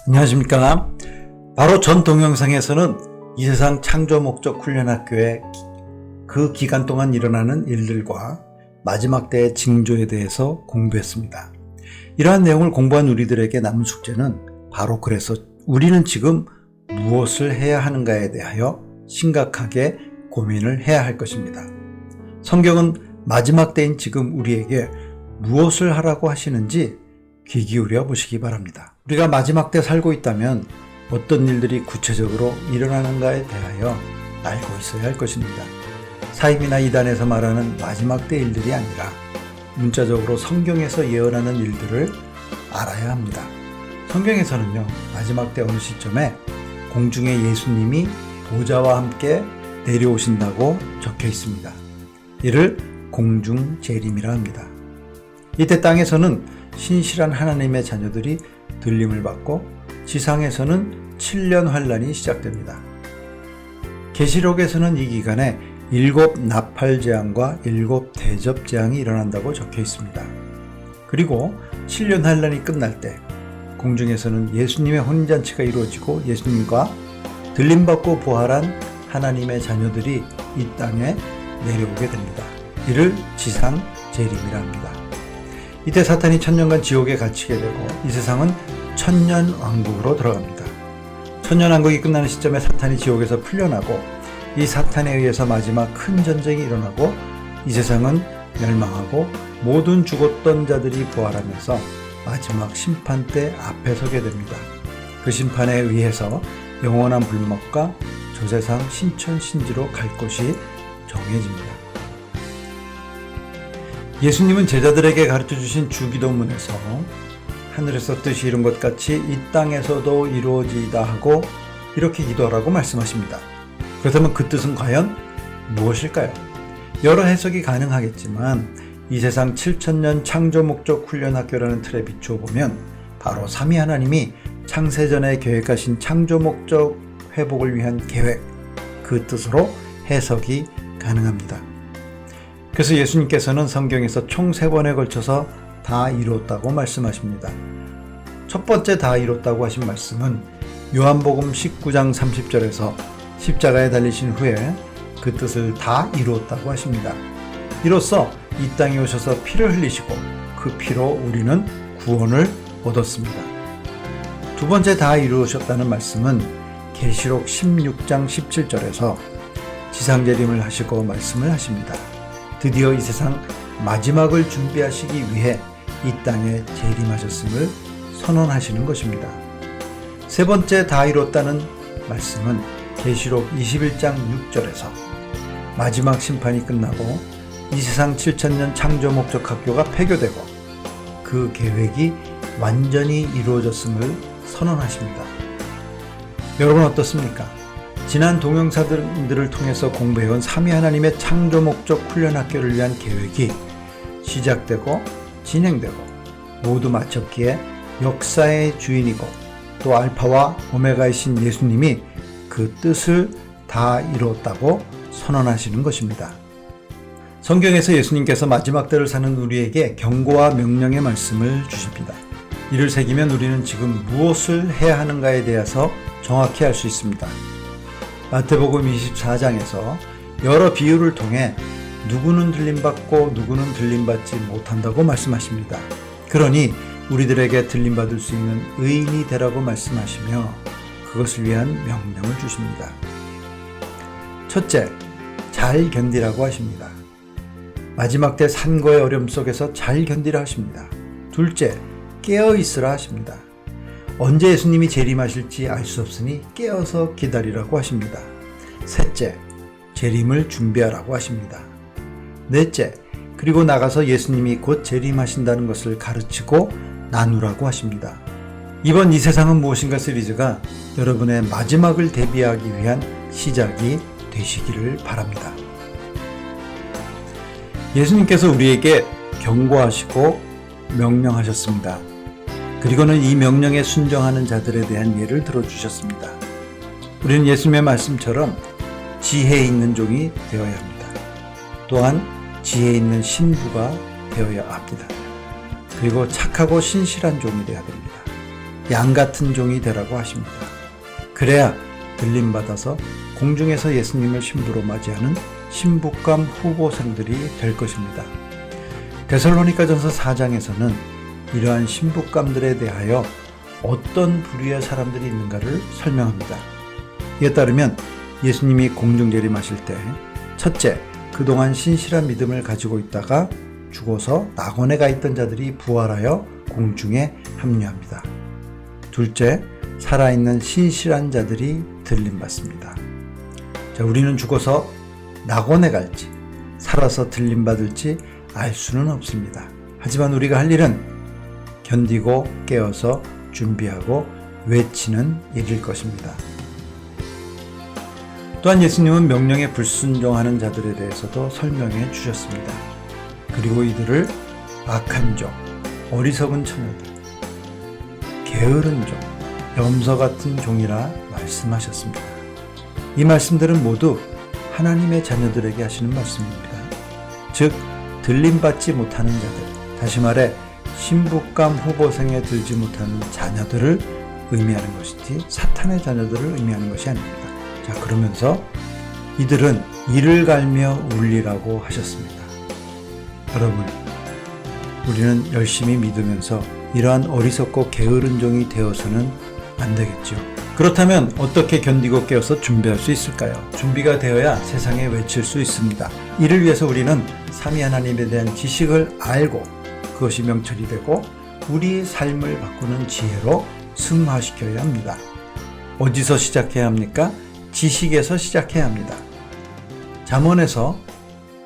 안녕하십니까. 바로 전 동영상에서는 이 세상 창조 목적 훈련학교의 그 기간 동안 일어나는 일들과 마지막 때의 징조에 대해서 공부했습니다. 이러한 내용을 공부한 우리들에게 남은 숙제는 바로 그래서 우리는 지금 무엇을 해야 하는가에 대하여 심각하게 고민을 해야 할 것입니다. 성경은 마지막 때인 지금 우리에게 무엇을 하라고 하시는지 귀 기울여 보시기 바랍니다. 우리가 마지막 때 살고 있다면 어떤 일들이 구체적으로 일어나는가에 대하여 알고 있어야 할 것입니다. 사입이나 이단에서 말하는 마지막 때 일들이 아니라 문자적으로 성경에서 예언하는 일들을 알아야 합니다. 성경에서는요, 마지막 때 어느 시점에 공중에 예수님이 보좌와 함께 내려오신다고 적혀 있습니다. 이를 공중 재림이라 합니다. 이때 땅에서는 신실한 하나님의 자녀들이 들림을 받고 지상에서는 7년 환란이 시작됩니다. 계시록에서는 이 기간에 7 나팔재앙과 7 대접재앙이 일어난다고 적혀 있습니다. 그리고 7년 환란이 끝날 때 공중에서는 예수님의 혼인잔치가 이루어지고 예수님과 들림받고 부활한 하나님의 자녀들이 이 땅에 내려오게 됩니다. 이를 지상 재림이라 합니다. 이때 사탄이 1000년간 지옥에 갇히게 되고 이 세상은 천년왕국으로 들어갑니다. 천년왕국이 끝나는 시점에 사탄이 지옥에서 풀려나고 이 사탄에 의해서 마지막 큰 전쟁이 일어나고 이 세상은 멸망하고 모든 죽었던 자들이 부활하면서 마지막 심판 때 앞에 서게 됩니다. 그 심판에 의해서 영원한 불못과 조세상 신천신지로 갈 곳이 정해집니다. 예수님은 제자들에게 가르쳐주신 주기도문에서 하늘에서 뜻이 이룬 것 같이 이 땅에서도 이루어지이다 하고 이렇게 기도하라고 말씀하십니다. 그렇다면 그 뜻은 과연 무엇일까요? 여러 해석이 가능하겠지만 이 세상 7000년 창조 목적 훈련학교라는 틀에 비추어 보면 바로 삼위 하나님이 창세전에 계획하신 창조 목적 회복을 위한 계획, 그 뜻으로 해석이 가능합니다. 그래서 예수님께서는 성경에서 총 3번에 걸쳐서 다 이뤘다고 말씀하십니다. 첫 번째 다 이뤘다고 하신 말씀은 요한복음 19장 30절에서 십자가에 달리신 후에 그 뜻을 다 이뤘다고 하십니다. 이로써 이 땅에 오셔서 피를 흘리시고 그 피로 우리는 구원을 얻었습니다. 두 번째 다 이루셨다는 말씀은 계시록 16장 17절에서 지상재림을 하시고 말씀을 하십니다. 드디어 이 세상 마지막을 준비하시기 위해 이 땅에 재림하셨음을 선언하시는 것입니다. 세 번째 다 이뤘다는 말씀은 계시록 21장 6절에서 마지막 심판이 끝나고 이 세상 7000년 창조 목적 학교가 폐교되고 그 계획이 완전히 이루어졌음을 선언하십니다. 여러분 어떻습니까? 지난 동영상들을 통해서 공부해온 삼위 하나님의 창조 목적 훈련학교를 위한 계획이 시작되고 진행되고 모두 마쳤기에 역사의 주인이고 또 알파와 오메가이신 예수님이 그 뜻을 다 이뤘다고 선언하시는 것입니다. 성경에서 예수님께서 마지막 때를 사는 우리에게 경고와 명령의 말씀을 주십니다. 이를 새기면 우리는 지금 무엇을 해야 하는가에 대해서 정확히 알 수 있습니다. 마태복음 24장에서 여러 비유를 통해 누구는 들림받고 누구는 들림받지 못한다고 말씀하십니다. 그러니 우리들에게 들림받을 수 있는 의인이 되라고 말씀하시며 그것을 위한 명령을 주십니다. 첫째, 잘 견디라고 하십니다. 마지막 때 산고의 어려움 속에서 잘 견디라 하십니다. 둘째, 깨어 있으라 하십니다. 언제 예수님이 재림하실지 알 수 없으니 깨어서 기다리라고 하십니다. 셋째, 재림을 준비하라고 하십니다. 넷째, 그리고 나가서 예수님이 곧 재림하신다는 것을 가르치고 나누라고 하십니다. 이번 이 세상은 무엇인가 시리즈가 여러분의 마지막을 대비하기 위한 시작이 되시기를 바랍니다. 예수님께서 우리에게 경고하시고 명령하셨습니다. 그리고는 이 명령에 순종하는 자들에 대한 예를 들어주셨습니다. 우리는 예수님의 말씀처럼 지혜 있는 종이 되어야 합니다. 또한 지혜 있는 신부가 되어야 합니다. 그리고 착하고 신실한 종이 되어야 됩니다. 양 같은 종이 되라고 하십니다. 그래야 들림받아서 공중에서 예수님을 신부로 맞이하는 신부감 후보생들이 될 것입니다. 데살로니가전서 4장에서는 이러한 신부감들에 대하여 어떤 부류의 사람들이 있는가를 설명합니다. 이에 따르면 예수님이 공중 재림하실 때 첫째, 그동안 신실한 믿음을 가지고 있다가 죽어서 낙원에 가 있던 자들이 부활하여 공중에 합류합니다. 둘째, 살아있는 신실한 자들이 들림받습니다. 자, 우리는 죽어서 낙원에 갈지 살아서 들림받을지 알 수는 없습니다. 하지만 우리가 할 일은 견디고 깨어서 준비하고 외치는 일일 것입니다. 또한 예수님은 명령에 불순종하는 자들에 대해서도 설명해 주셨습니다. 그리고 이들을 악한 종, 어리석은 처녀들, 게으른 종, 염소 같은 종이라 말씀하셨습니다. 이 말씀들은 모두 하나님의 자녀들에게 하시는 말씀입니다. 즉, 들림받지 못하는 자들, 다시 말해 신부감 후보생에 들지 못하는 자녀들을 의미하는 것이지 사탄의 자녀들을 의미하는 것이 아닙니다. 자, 그러면서 이들은 이를 갈며 울리라고 하셨습니다. 여러분, 우리는 열심히 믿으면서 이러한 어리석고 게으른 종이 되어서는 안 되겠죠. 그렇다면 어떻게 견디고 깨어서 준비할 수 있을까요? 준비가 되어야 세상에 외칠 수 있습니다. 이를 위해서 우리는 삼위 하나님에 대한 지식을 알고 그것이 명철이 되고 우리의 삶을 바꾸는 지혜로 승화시켜야 합니다. 어디서 시작해야 합니까? 지식에서 시작해야 합니다. 잠언에서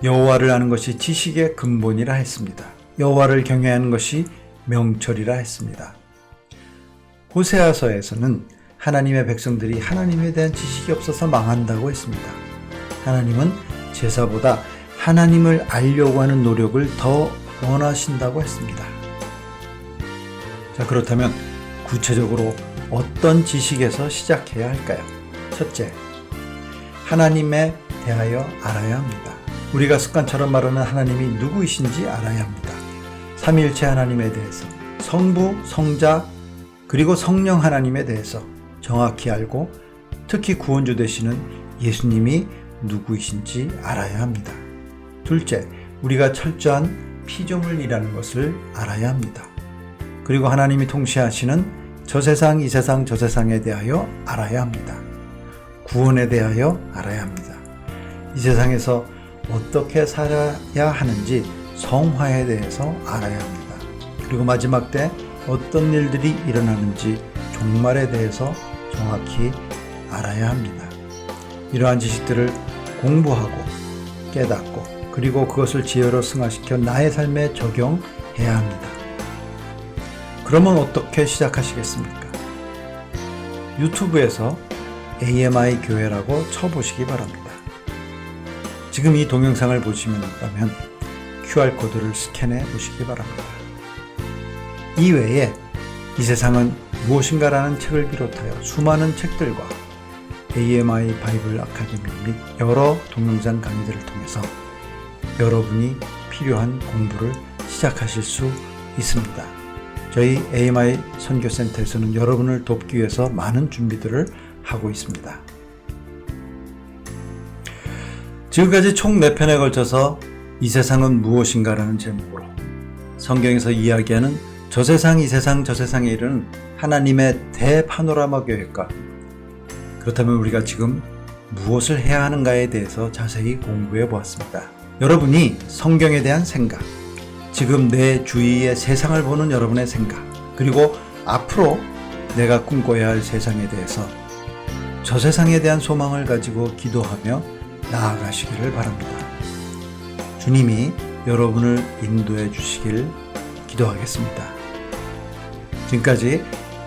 여호와를 아는 것이 지식의 근본이라 했습니다. 여호와를 경외하는 것이 명철이라 했습니다. 호세아서에서는 하나님의 백성들이 하나님에 대한 지식이 없어서 망한다고 했습니다. 하나님은 제사보다 하나님을 알려고 하는 노력을 더 원하신다고 했습니다. 자, 그렇다면 구체적으로 어떤 지식에서 시작해야 할까요? 첫째, 하나님에 대하여 알아야 합니다. 우리가 습관처럼 말하는 하나님이 누구이신지 알아야 합니다. 삼위일체 하나님에 대해서, 성부, 성자, 그리고 성령 하나님에 대해서 정확히 알고 특히 구원주 되시는 예수님이 누구이신지 알아야 합니다. 둘째, 우리가 철저한 피조물이라는 것을 알아야 합니다. 그리고 하나님이 통치하시는 저 세상, 이 세상, 저 세상에 대하여 알아야 합니다. 구원에 대하여 알아야 합니다. 이 세상에서 어떻게 살아야 하는지 성화에 대해서 알아야 합니다. 그리고 마지막 때 어떤 일들이 일어나는지 종말에 대해서 정확히 알아야 합니다. 이러한 지식들을 공부하고 깨닫고 그리고 그것을 지혜로 승화시켜 나의 삶에 적용해야 합니다. 그러면 어떻게 시작하시겠습니까? 유튜브에서 AMI 교회라고 쳐보시기 바랍니다. 지금 이 동영상을 보시면 QR코드를 스캔해 보시기 바랍니다. 이외에 이 세상은 무엇인가라는 책을 비롯하여 수많은 책들과 AMI 바이블 아카데미 및 여러 동영상 강의들을 통해서 여러분이 필요한 공부를 시작하실 수 있습니다. 저희 AMI 선교센터에서는 여러분을 돕기 위해서 많은 준비들을 하고 있습니다. 지금까지 총 4편에 걸쳐서 이 세상은 무엇인가라는 제목으로 성경에서 이야기하는 저 세상, 이 세상, 저 세상에 이르는 하나님의 대파노라마 계획과 그렇다면 우리가 지금 무엇을 해야 하는가에 대해서 자세히 공부해 보았습니다. 여러분이 성경에 대한 생각, 지금 내 주위의 세상을 보는 여러분의 생각, 그리고 앞으로 내가 꿈꿔야 할 세상에 대해서 저 세상에 대한 소망을 가지고 기도하며 나아가시기를 바랍니다. 주님이 여러분을 인도해 주시길 기도하겠습니다. 지금까지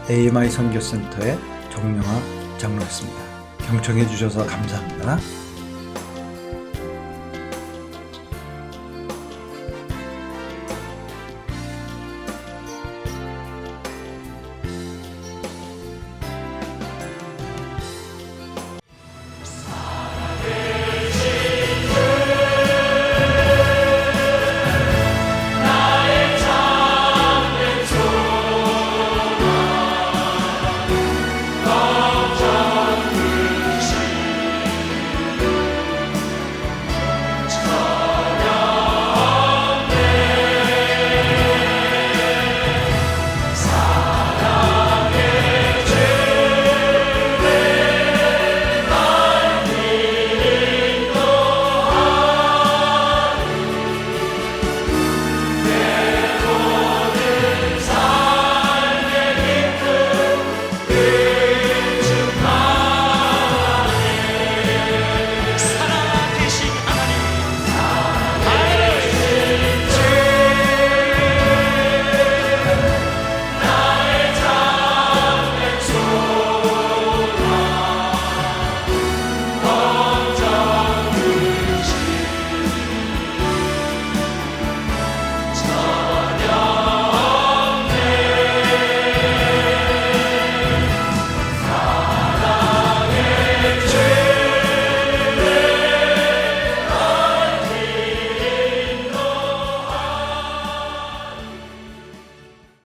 AMI 선교센터의 정영아 장로였습니다. 경청해 주셔서 감사합니다.